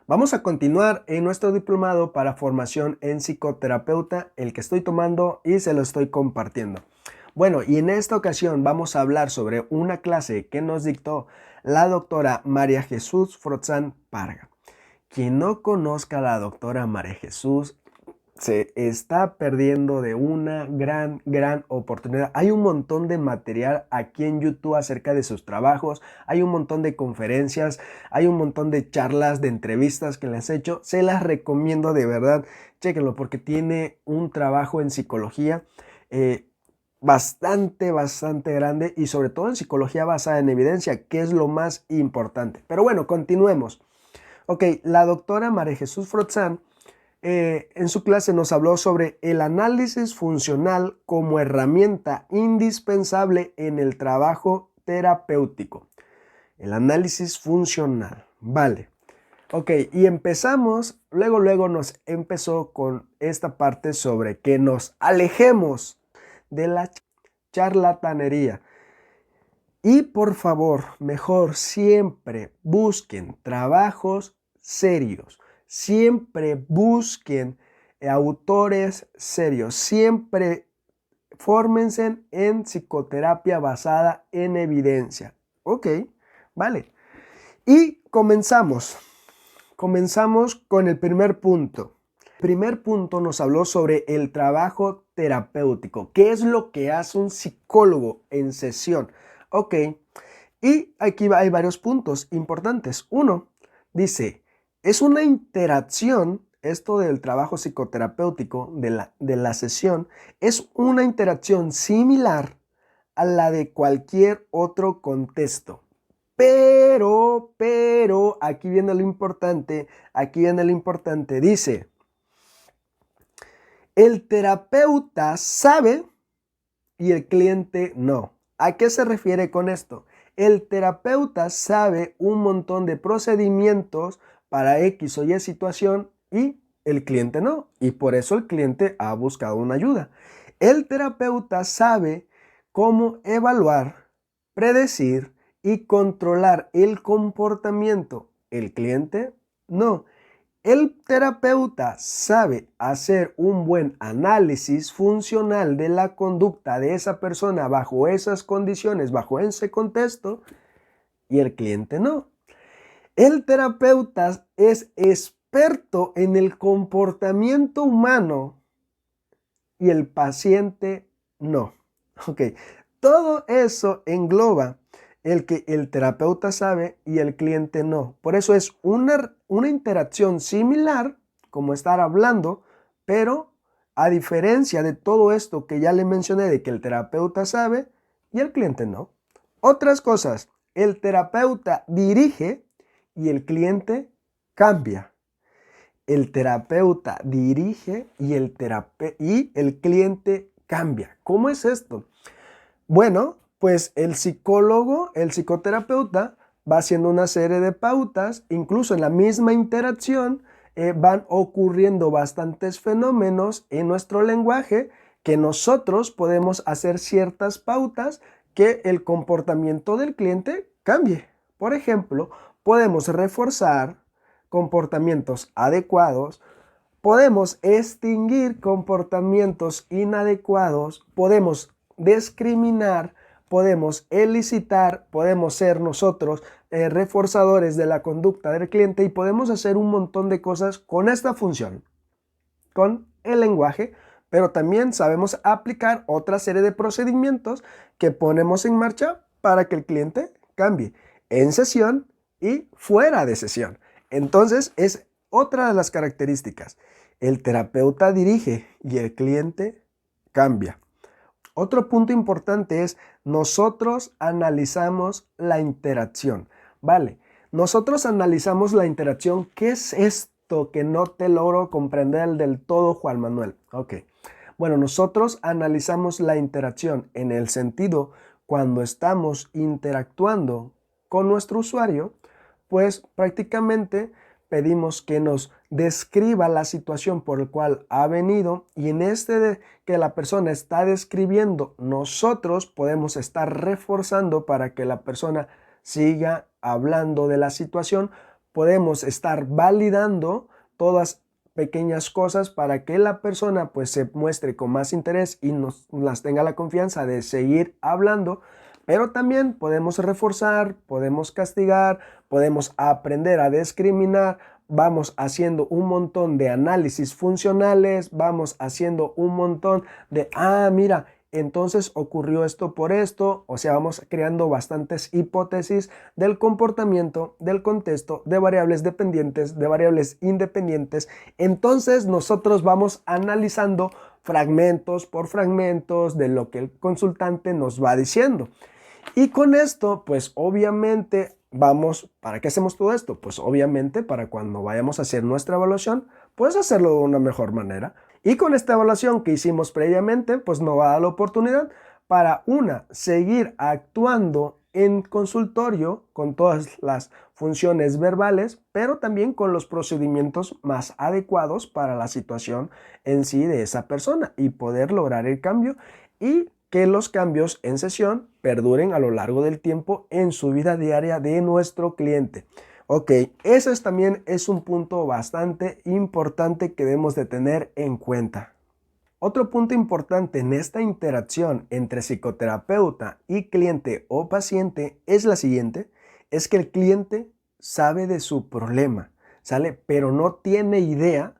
Vamos a continuar en nuestro diplomado para formación en psicoterapeuta, el que estoy tomando y se lo estoy compartiendo. Bueno, y en esta ocasión vamos a hablar sobre una clase que nos dictó la doctora María Jesús Frotzán Parga. Quien no conozca a la doctora María Jesús se está perdiendo de una gran oportunidad. Hay un montón de material aquí en YouTube acerca de sus trabajos, hay un montón de conferencias, hay un montón de charlas, de entrevistas que les he hecho. Se las recomiendo de verdad, chéquenlo porque tiene un trabajo en psicología bastante grande y sobre todo en psicología basada en evidencia, que es lo más importante. Pero bueno, continuemos. Ok, la doctora María Jesús Frotzán en su clase nos habló sobre el análisis funcional como herramienta indispensable en el trabajo terapéutico. El análisis funcional, vale. Ok, y empezamos, luego nos empezó con esta parte sobre que nos alejemos de la charlatanería. Y por favor, mejor siempre busquen trabajos serios. Siempre busquen autores serios. Siempre fórmense en psicoterapia basada en evidencia. Ok, vale. Y comenzamos. Comenzamos con el primer punto. El primer punto nos habló sobre el trabajo terapéutico. ¿Qué es lo que hace un psicólogo en sesión? Ok, y aquí hay varios puntos importantes. Uno, dice, es una interacción, esto del trabajo psicoterapéutico, de la sesión, es una interacción similar a la de cualquier otro contexto. Pero, aquí viene lo importante, dice, el terapeuta sabe y el cliente no. ¿A qué se refiere con esto? El terapeuta sabe un montón de procedimientos para X o Y situación y el cliente no. Y por eso el cliente ha buscado una ayuda. El terapeuta sabe cómo evaluar, predecir y controlar el comportamiento. El cliente no. El terapeuta sabe hacer un buen análisis funcional de la conducta de esa persona bajo esas condiciones, bajo ese contexto, y el cliente no. El terapeuta es experto en el comportamiento humano y el paciente no. Ok, todo eso engloba el que el terapeuta sabe y el cliente no. Por eso es una interacción similar, como estar hablando, pero a diferencia de todo esto que ya le mencioné de que el terapeuta sabe y el cliente no. Otras cosas, el terapeuta dirige y el cliente cambia. El terapeuta dirige y el cliente cambia. ¿Cómo es esto? Bueno, pues el psicólogo, el psicoterapeuta va haciendo una serie de pautas, incluso en la misma interacción van ocurriendo bastantes fenómenos en nuestro lenguaje que nosotros podemos hacer ciertas pautas que el comportamiento del cliente cambie. Por ejemplo, podemos reforzar comportamientos adecuados, podemos extinguir comportamientos inadecuados, podemos discriminar, podemos elicitar, podemos ser nosotros reforzadores de la conducta del cliente y podemos hacer un montón de cosas con esta función, con el lenguaje, pero también sabemos aplicar otra serie de procedimientos que ponemos en marcha para que el cliente cambie en sesión y fuera de sesión. Entonces es otra de las características. El terapeuta dirige y el cliente cambia. Otro punto importante es nosotros analizamos la interacción. Vale, nosotros analizamos la interacción. ¿Qué es esto que no te logro comprender del todo, Juan Manuel? Ok. Bueno, nosotros analizamos la interacción en el sentido cuando estamos interactuando con nuestro usuario, pues prácticamente pedimos que nos describa la situación por la cual ha venido y en que la persona está describiendo, nosotros podemos estar reforzando para que la persona siga hablando de la situación podemos estar validando todas pequeñas cosas para que la persona pues se muestre con más interés y nos las tenga la confianza de seguir hablando. Pero también podemos reforzar, podemos castigar, podemos aprender a discriminar, vamos haciendo un montón de análisis funcionales, vamos haciendo un montón de, mira, entonces ocurrió esto por esto, o sea, vamos creando bastantes hipótesis del comportamiento, del contexto, de variables dependientes, de variables independientes. Entonces nosotros vamos analizando fragmentos por fragmentos de lo que el consultante nos va diciendo. Y con esto, pues obviamente ¿para qué hacemos todo esto? Pues obviamente para cuando vayamos a hacer nuestra evaluación, pues hacerlo de una mejor manera. Y con esta evaluación que hicimos previamente, pues nos va a dar la oportunidad para seguir actuando en consultorio con todas las funciones verbales, pero también con los procedimientos más adecuados para la situación en sí de esa persona y poder lograr el cambio y que los cambios en sesión perduren a lo largo del tiempo en su vida diaria de nuestro cliente. Ok, ese también es un punto bastante importante que debemos de tener en cuenta. Otro punto importante en esta interacción entre psicoterapeuta y cliente o paciente es la siguiente, es que el cliente sabe de su problema, ¿sale? Pero no tiene idea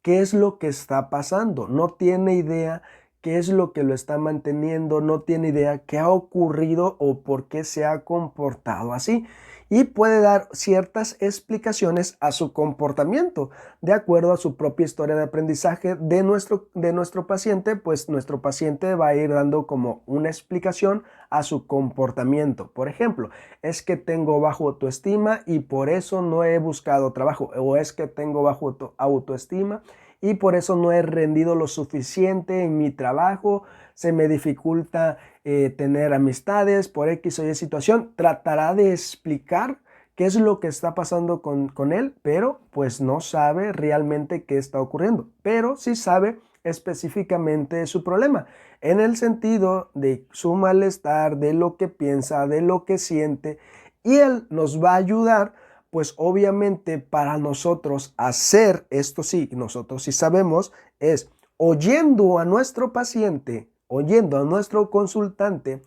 qué es lo que está pasando, no tiene idea qué es lo que lo está manteniendo, no tiene idea qué ha ocurrido o por qué se ha comportado así. Y puede dar ciertas explicaciones a su comportamiento, de acuerdo a su propia historia de aprendizaje de nuestro paciente, pues nuestro paciente va a ir dando como una explicación a su comportamiento. Por ejemplo, es que tengo bajo autoestima y por eso no he buscado trabajo, o es que tengo bajo autoestima y por eso no he rendido lo suficiente en mi trabajo, se me dificulta tener amistades por X o Y situación. Tratará de explicar qué es lo que está pasando con él, pero pues no sabe realmente qué está ocurriendo, pero sí sabe específicamente su problema, en el sentido de su malestar, de lo que piensa, de lo que siente, y él nos va a ayudar pues obviamente para nosotros hacer esto, sí, nosotros sí sabemos, es oyendo a nuestro paciente, oyendo a nuestro consultante,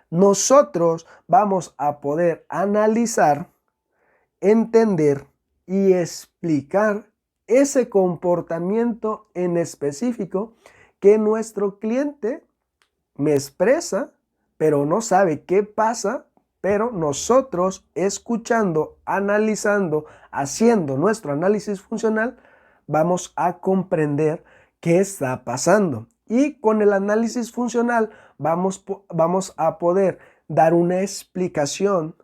nosotros vamos a poder analizar, entender y explicar ese comportamiento en específico que nuestro cliente me expresa, pero no sabe qué pasa. Pero nosotros escuchando, analizando, haciendo nuestro análisis funcional, vamos a comprender qué está pasando. Y con el análisis funcional vamos a poder dar una explicación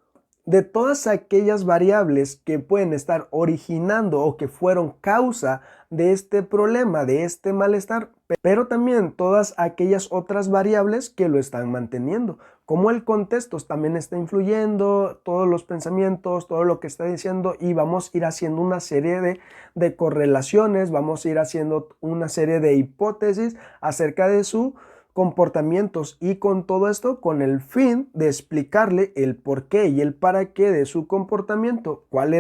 de todas aquellas variables que pueden estar originando o que fueron causa de este problema, de este malestar, pero también todas aquellas otras variables que lo están manteniendo, como el contexto también está influyendo, todos los pensamientos, todo lo que está diciendo, y vamos a ir haciendo una serie de correlaciones, vamos a ir haciendo una serie de hipótesis acerca de su comportamientos, y con todo esto con el fin de explicarle el por qué y el para qué de su comportamiento, cuál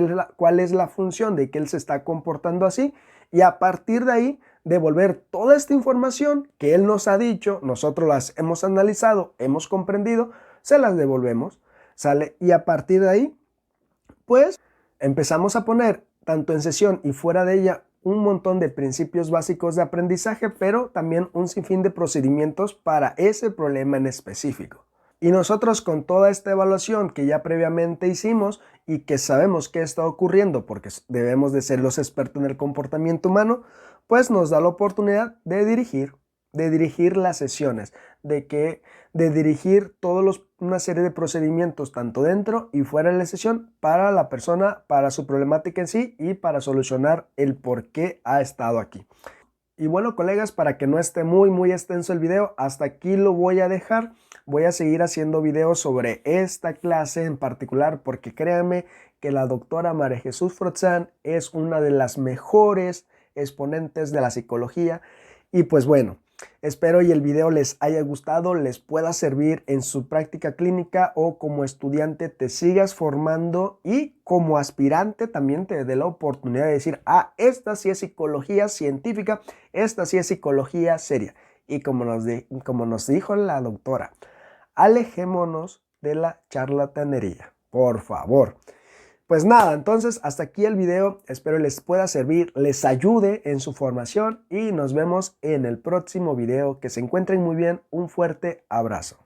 es la función de que él se está comportando así, y a partir de ahí devolver toda esta información que él nos ha dicho, nosotros las hemos analizado, hemos comprendido, se las devolvemos, ¿sale? Y a partir de ahí, pues empezamos a poner tanto en sesión y fuera de ella un montón de principios básicos de aprendizaje, pero también un sinfín de procedimientos para ese problema en específico. Y nosotros con toda esta evaluación que ya previamente hicimos y que sabemos qué está ocurriendo porque debemos de ser los expertos en el comportamiento humano, pues nos da la oportunidad de dirigir las sesiones, de dirigir una serie de procedimientos tanto dentro y fuera de la sesión para la persona, para su problemática en sí y para solucionar el por qué ha estado aquí. Y bueno, colegas, para que no esté muy extenso el video, hasta aquí lo voy a dejar. Voy a seguir haciendo videos sobre esta clase en particular porque créanme que la doctora María Jesús Frotzan es una de las mejores exponentes de la psicología. Y pues bueno, Espero y el video les haya gustado, les pueda servir en su práctica clínica o como estudiante te sigas formando y como aspirante también te dé la oportunidad de decir, ah, esta sí es psicología científica, esta sí es psicología seria. Y como nos dijo la doctora, alejémonos de la charlatanería, por favor. Pues nada, entonces hasta aquí el video, espero les pueda servir, les ayude en su formación y nos vemos en el próximo video. Que se encuentren muy bien, un fuerte abrazo.